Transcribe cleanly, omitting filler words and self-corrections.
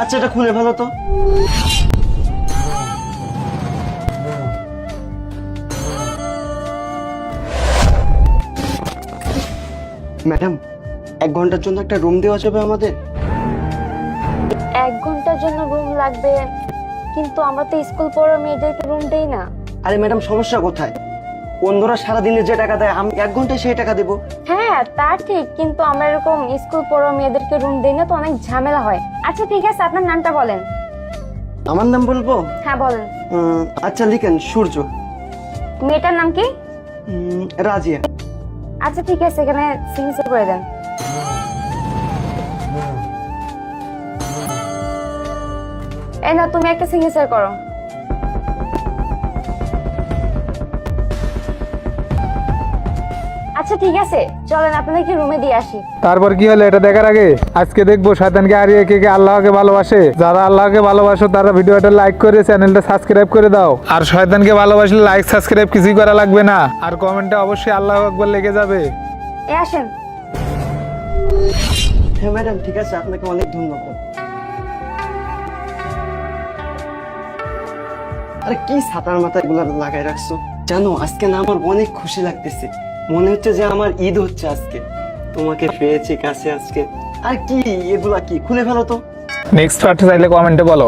আচ্ছা এটা খুলে ফেলো তো। ম্যাডাম, 1 ঘন্টার জন্য একটা রুম দেওয়া যাবে আমাদের? 1 ঘন্টার জন্য রুম লাগবে, কিন্তু আমরা তো স্কুল পড়া মেয়েদেরকে রুম দেই না। আরে ম্যাডাম, সমস্যা কোথায়? অন্যরা সারাদিনে যে টাকা দেয় আমি 1 ঘন্টায় সেই টাকা দেবো। হ্যাঁ তা ঠিক, কিন্তু আমরা এরকম স্কুল পড়া মেয়েদেরকে রুম দেই না, তো অনেক ঝামেলা হয়। আচ্ছা ঠিক আছে, আপনার নামটা বলেন। আমার নাম বলবো? হ্যাঁ বলেন। আচ্ছা লিখেন, সূর্য। মেয়েটার নাম কি? রাজিয়া। আচ্ছা ঠিক আছে, এখানে সিগনেচার করে দেন। এই না, তুমি একটা সিগনেচার করো। আচ্ছা ঠিক আছে, চলেন আপনাদেরকে রুমে দিয়ে আসি। তারপর কি হলো এটা দেখার আগে আজকে দেখবো শয়তানকে হারিয়ে কে কে আল্লাহকে ভালোবাসে। যারা আল্লাহকে ভালোবাসো তারা ভিডিওটা লাইক করে চ্যানেলটা সাবস্ক্রাইব করে দাও। আর শয়তানকে ভালোবাসলে লাইক সাবস্ক্রাইব কিছুই করা লাগবে না, আর কমেন্টে অবশ্যই আল্লাহু আকবার লেগে যাবে। আসেন। হ্যাঁ ম্যাডাম, ঠিক আছে, আপনাকে অনেক ধন্যবাদ। আরে কি ছাতার মাথা এগুলো লাগাই রাখছো জানো? আজকে না আমার অনেক খুশি লাগতেছে, মনে হচ্ছে যে আমার ঈদ হচ্ছে আজকে। তোমাকে পেয়েছি কাছে আজকে। আর কি এগুলা কি? খুলে ফেলো তো। নেক্সট পার্ট চাইলে কমেন্টে বলো।